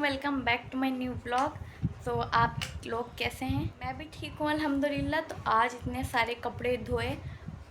Welcome back to my new blog. तो आप लोग कैसे हैं? मैं भी ठीक हूँ अल्हम्दुलिल्लाह। तो आज इतने सारे कपड़े धोए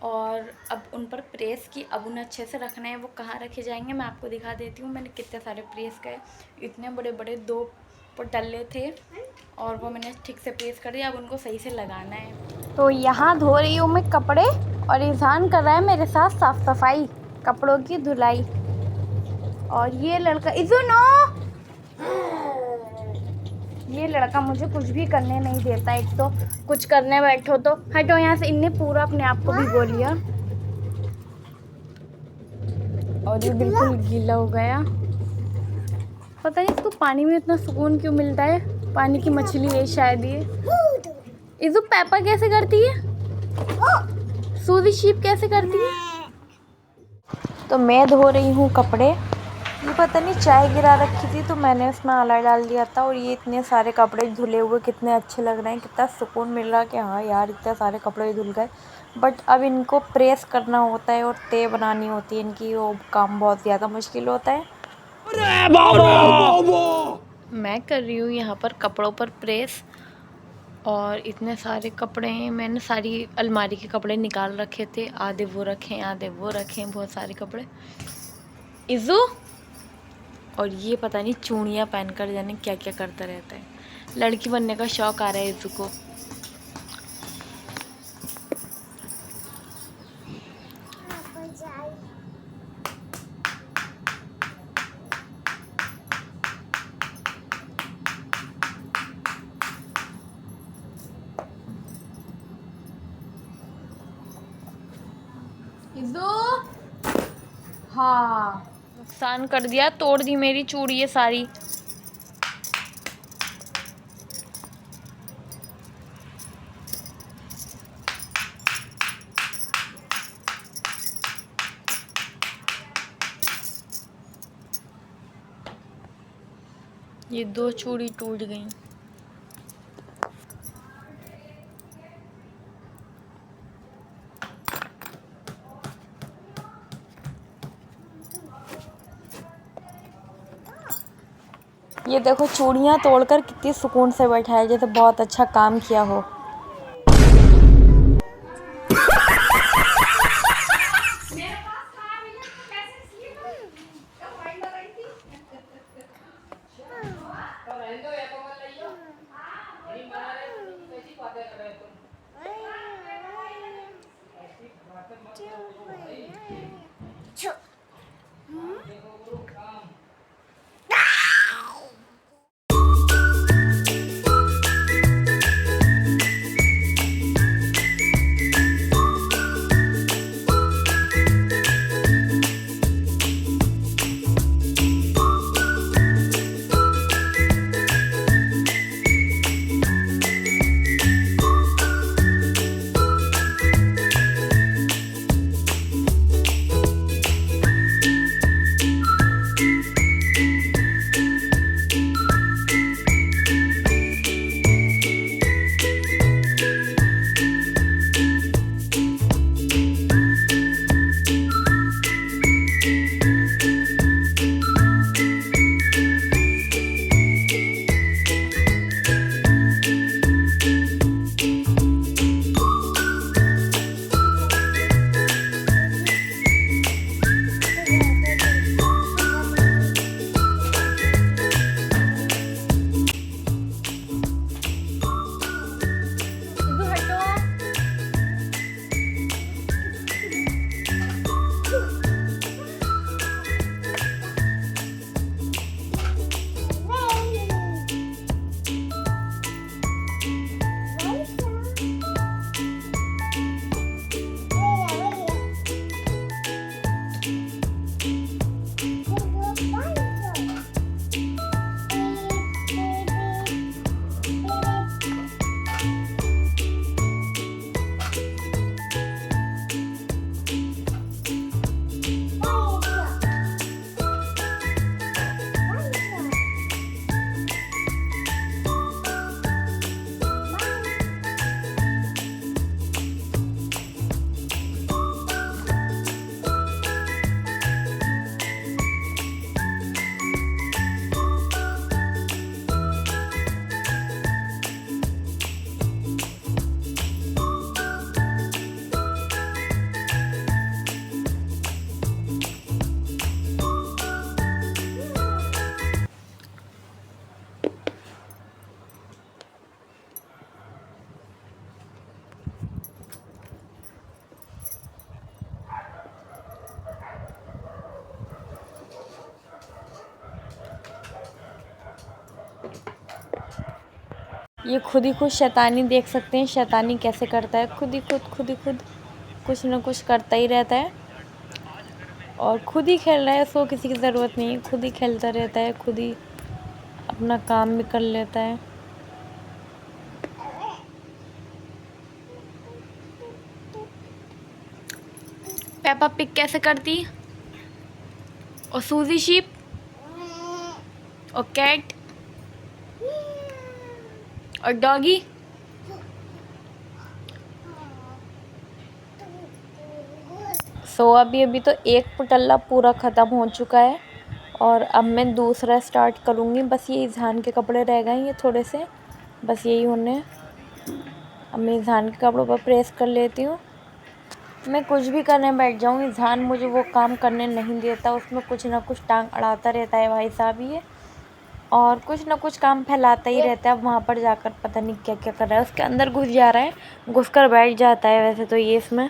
और अब उन पर प्रेस की। अब उन्हें अच्छे से रखना है। वो कहाँ रखे जाएंगे मैं आपको दिखा देती हूँ। मैंने कितने सारे प्रेस करे, इतने बड़े बड़े 2 पटल्ले थे और वो मैंने ठीक से प्रेस कर दिया। अब उनको सही से लगाना है। तो यहाँ धो रही हूँ मैं कपड़े और इज़हान कर रहा है मेरे साथ साफ़ सफाई, कपड़ों की धुलाई। और ये लड़का इज़ुनो, ये लड़का मुझे कुछ भी करने नहीं देता। एक तो कुछ करने बैठो तो हटो यहाँ से। इनने पूरा अपने आप को भिगो लिया और ये बिल्कुल गीला हो गया। पता नहीं इसको पानी में इतना सुकून क्यों मिलता है। पानी की मछली है शायद ये। इज़ू पेपा कैसे करती है, सूजी शीप कैसे करती है। तो मैं धो रही हूँ कपड़े। ये पता नहीं चाय गिरा रखी थी तो मैंने उसमें आला डाल दिया था। और ये इतने सारे कपड़े धुले हुए कितने अच्छे लग रहे हैं। कितना सुकून मिल रहा है कि हाँ यार इतने सारे कपड़े धुल गए। बट अब इनको प्रेस करना होता है और तह बनानी होती है इनकी। वो काम बहुत ज़्यादा मुश्किल होता है। मैं कर रही हूँ यहाँ पर कपड़ों पर प्रेस। और इतने सारे कपड़े हैं, मैंने सारी अलमारी के कपड़े निकाल रखे थे। आधे वो रखे, आधे वो रखे, बहुत सारे कपड़े। इज़ू और ये पता नहीं चूड़ियाँ पहनकर जाने क्या क्या करता रहता है। लड़की बनने का शौक आ रहा है इज़ू को। इज़ू हाँ, नुकसान कर दिया, तोड़ दी मेरी चूड़ी ये सारी। ये 2 चूड़ी टूट गई। ये देखो चूड़ियाँ तोड़कर कितनी सुकून से बैठा है, जैसे बहुत अच्छा काम किया हो। ये खुद ही खुद शैतानी देख सकते हैं, शैतानी कैसे करता है, खुद ही खुद कुछ ना कुछ करता ही रहता है और खुद ही खेल रहा है। उसको किसी की ज़रूरत नहीं है, खुद ही खेलता रहता है, खुद ही अपना काम भी कर लेता है। पेपा पिग कैसे करती, और सूजी शीप, और कैट, और डॉगी। अभी तो एक पुटल्ला पूरा ख़त्म हो चुका है और अब मैं दूसरा स्टार्ट करूँगी। बस ये इज़हान के कपड़े रह गए हैं, ये थोड़े से, बस यही होने। अब मैं इज़हान के कपड़ों पर प्रेस कर लेती हूँ। मैं कुछ भी करने बैठ जाऊँ, इज़हान मुझे वो काम करने नहीं देता। उसमें कुछ ना कुछ टांग अड़ाता रहता है भाई साहब ये, और कुछ ना कुछ काम फैलाता ही रहता है। अब वहाँ पर जाकर पता नहीं क्या क्या कर रहा है, उसके अंदर घुस जा रहा है, घुस कर बैठ जाता है वैसे तो ये इसमें।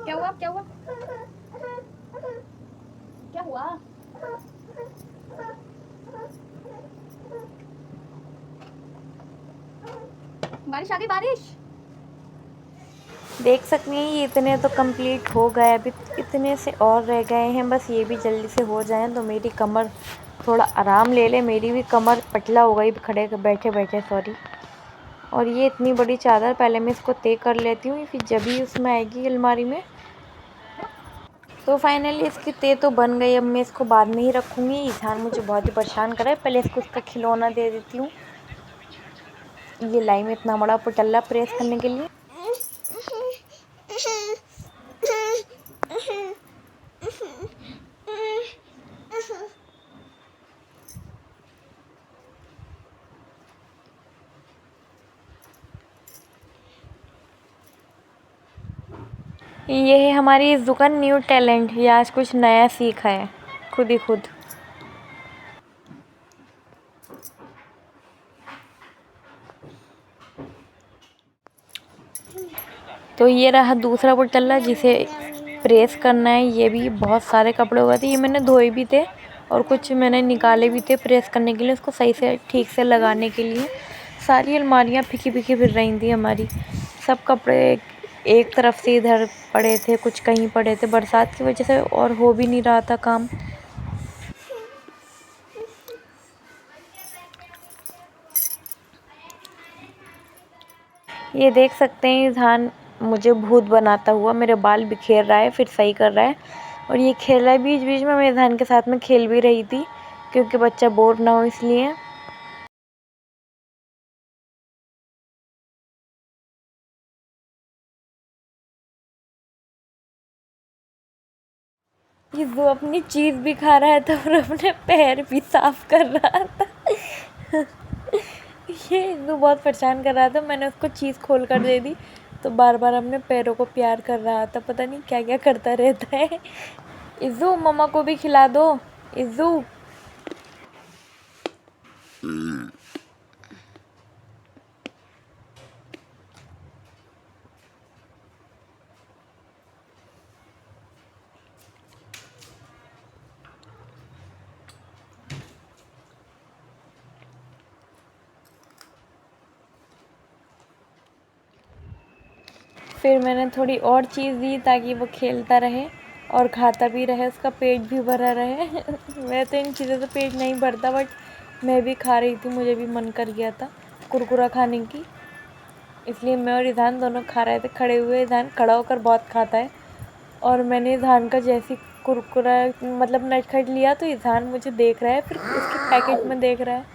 क्या हुआ, क्या हुआ, क्या हुआ? बारिश आ गई, बारिश। देख सकते हैं ये इतने तो कंप्लीट हो गए, अभी इतने से और रह गए हैं। बस ये भी जल्दी से हो जाएं तो मेरी कमर थोड़ा आराम ले ले। मेरी भी कमर पतला हो गई खड़े बैठे बैठे, सॉरी। और ये इतनी बड़ी चादर, पहले मैं इसको तय कर लेती हूँ, फिर जब ही उसमें आएगी अलमारी में। तो फाइनली इसकी तय तो बन गई। अब मैं इसको बाद में ही रखूँगी। इज़हान मुझे बहुत ही परेशान कर रहा है, पहले इसको उसका खिलौना दे देती हूँ। ये लाई में इतना बड़ा पटल्ला प्रेस करने के लिए। ये है हमारी इज़्ज़ू का न्यू टैलेंट, ये आज कुछ नया सीखा है खुद ही खुद। तो ये रहा दूसरा पटल्ला जिसे प्रेस करना है। ये भी बहुत सारे कपड़े हो गए थे, ये मैंने धोए भी थे और कुछ मैंने निकाले भी थे प्रेस करने के लिए, उसको सही से ठीक से लगाने के लिए। सारी अलमारियाँ फीकी फीकी फिर रही थी हमारी, सब कपड़े एक तरफ से इधर पड़े थे, कुछ कहीं पड़े थे, बरसात की वजह से और हो भी नहीं रहा था काम। ये देख सकते हैं इज़हान मुझे भूत बनाता हुआ मेरे बाल बिखेर रहा है, फिर सही कर रहा है। और ये खेल रहा है बीच बीच में, मैं इज़हान के साथ में खेल भी रही थी क्योंकि बच्चा बोर ना हो इसलिए। ये वो अपनी चीज़ भी खा रहा था और अपने पैर भी साफ कर रहा था। ये इज़्ज़ू बहुत परेशान कर रहा था, मैंने उसको चीज़ खोल कर दे दी तो बार बार अपने पैरों को प्यार कर रहा था, पता नहीं क्या क्या करता रहता है। इज़्ज़ू मम्मा को भी खिला दो, इज़्ज़ू। फिर मैंने थोड़ी और चीज़ दी ताकि वो खेलता रहे और खाता भी रहे, उसका पेट भी भरा रहे। वैसे इन चीज़ों से पेट नहीं भरता, बट मैं भी खा रही थी, मुझे भी मन कर गया था कुरकुरा खाने की, इसलिए मैं और ईजान दोनों खा रहे थे खड़े हुए। ईजान खड़ा होकर बहुत खाता है और मैंने ईजान का जैसी कुरकुरा मतलब नटखट लिया तो ईजान मुझे देख रहा है, फिर उसके पैकेट में देख रहा है।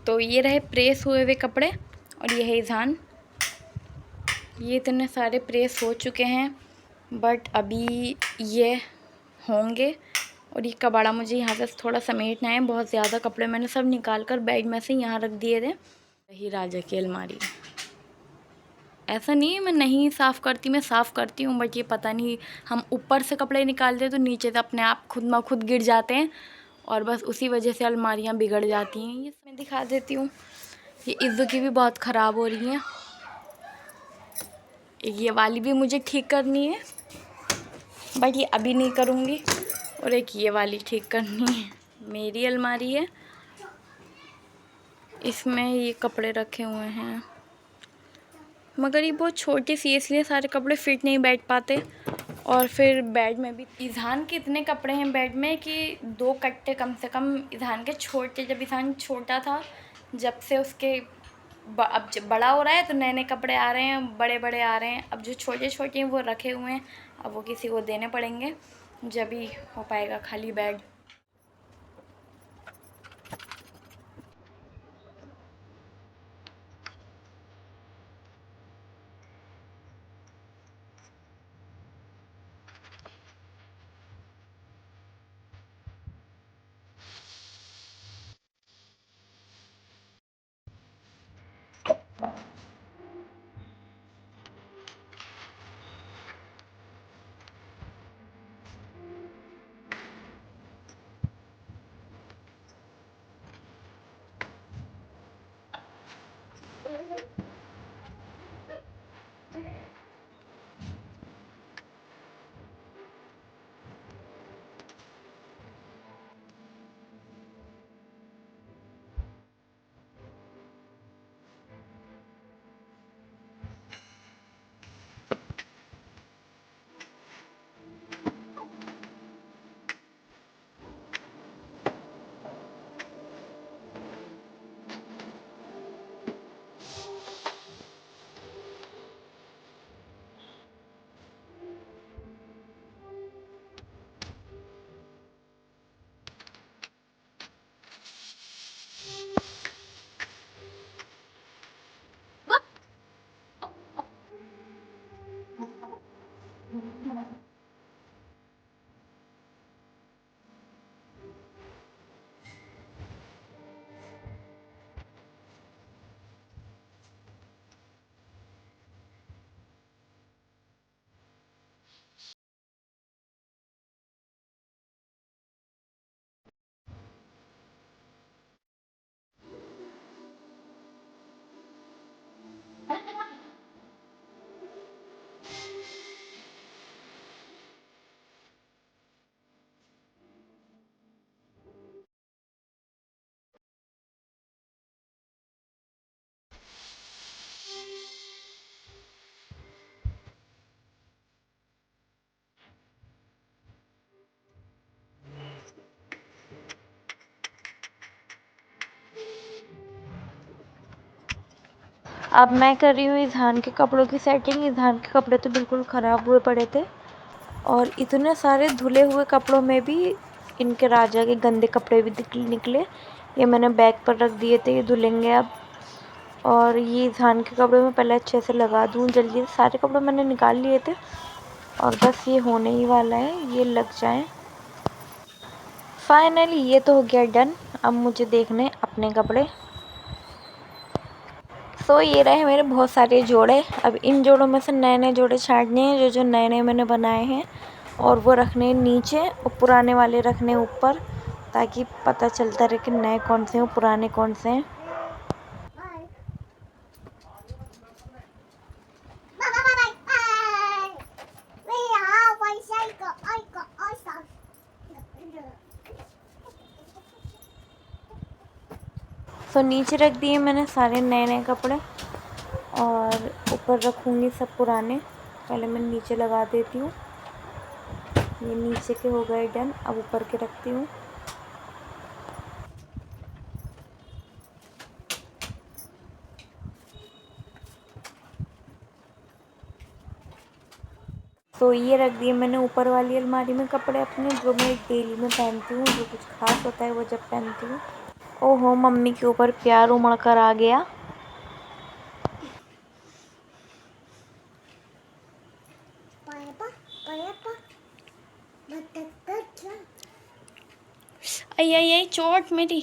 तो ये रहे प्रेस हुए हुए कपड़े और ये है ईजान। ये इतने सारे प्रेस हो चुके हैं बट अभी ये होंगे। और ये कबाड़ा मुझे यहाँ से थोड़ा समेटना है, बहुत ज़्यादा कपड़े मैंने सब निकाल कर बेड में से यहाँ रख दिए थे। यही राजा की अलमारी। ऐसा नहीं है मैं नहीं साफ़ करती, मैं साफ़ करती हूँ, बट ये पता नहीं हम ऊपर से कपड़े निकालते हैं तो नीचे से अपने आप खुद म खुद गिर जाते हैं और बस उसी वजह से अलमारियाँ बिगड़ जाती हैं। ये मैं दिखा देती हूँ। ये इज़्ज़ू की भी बहुत ख़राब हो रही हैं। ये वाली भी मुझे ठीक करनी है बट ये अभी नहीं करूँगी। और एक ये वाली ठीक करनी है। मेरी अलमारी है, इसमें ये कपड़े रखे हुए हैं मगर ये बहुत छोटी सी है इसलिए सारे कपड़े फिट नहीं बैठ पाते। और फिर बेड में भी ईजान के इतने कपड़े हैं बेड में कि 2 कट्टे कम से कम ईजान के छोटे, जब ईजान छोटा था, जब से उसके अब जब बड़ा हो रहा है तो नए नए कपड़े आ रहे हैं, बड़े बड़े आ रहे हैं। अब जो छोटे छोटे हैं वो रखे हुए हैं, अब वो किसी को देने पड़ेंगे जब ही हो पाएगा खाली बेड। अब मैं कर रही हूँ इज़हान के कपड़ों की सेटिंग। इज़हान के कपड़े तो बिल्कुल ख़राब हुए पड़े थे और इतने सारे धुले हुए कपड़ों में भी इनके राजा के गंदे कपड़े भी निकले। ये मैंने बैग पर रख दिए थे, ये धुलेंगे अब। और ये इज़हान के कपड़े में पहले अच्छे से लगा दूँ जल्दी से। सारे कपड़े मैंने निकाल लिए थे और बस ये होने ही वाला है, ये लग जाए। फाइनली ये तो हो गया डन। अब मुझे देखने अपने कपड़े। सो ये रहे मेरे बहुत सारे जोड़े। अब इन जोड़ों में से नए नए जोड़े छांटने हैं, जो नए नए मैंने बनाए हैं, और वो रखने नीचे और पुराने वाले रखने ऊपर, ताकि पता चलता रहे कि नए कौन से हैं और पुराने कौन से हैं। तो नीचे रख दिए मैंने सारे नए नए कपड़े और ऊपर रखूँगी सब पुराने। पहले मैं नीचे लगा देती हूँ। ये नीचे के हो गए डन। अब ऊपर के रखती हूँ। तो ये रख दिए मैंने ऊपर वाली अलमारी में कपड़े अपने, जो मैं डेली में पहनती हूँ, जो कुछ खास होता है वो जब पहनती हूँ। ओहो, मम्मी के ऊपर प्यार उमड़ कर आ गया। आई आई आई, चोट मेरी।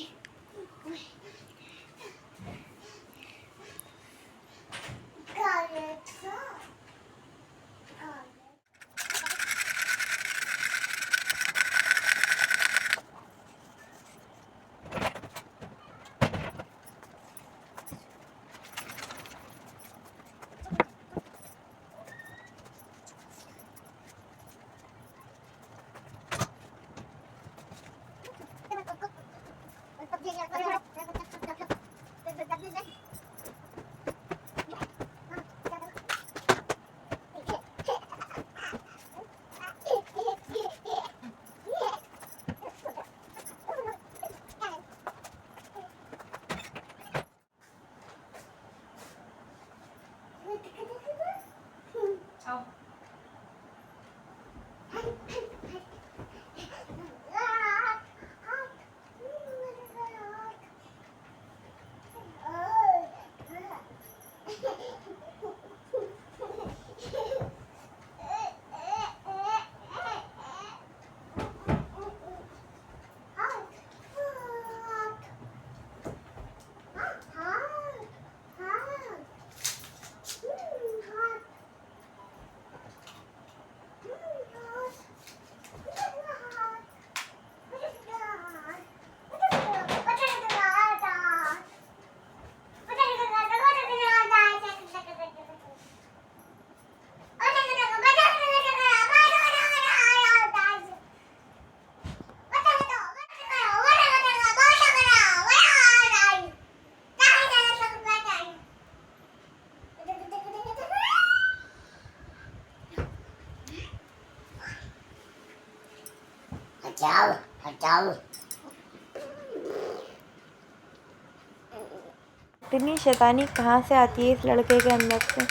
हटाओ हटाओ। इतनी शैतानी कहाँ से आती है इस लड़के के अंदर से।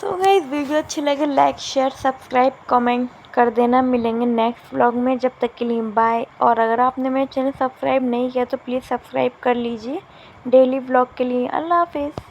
सो गाइस, वीडियो अच्छी लगे लाइक शेयर सब्सक्राइब कमेंट कर देना। मिलेंगे नेक्स्ट व्लॉग में, जब तक के लिए बाय। और अगर आपने मेरे चैनल सब्सक्राइब नहीं किया तो प्लीज़ सब्सक्राइब कर लीजिए डेली व्लॉग के लिए। अल्लाह हाफिज़।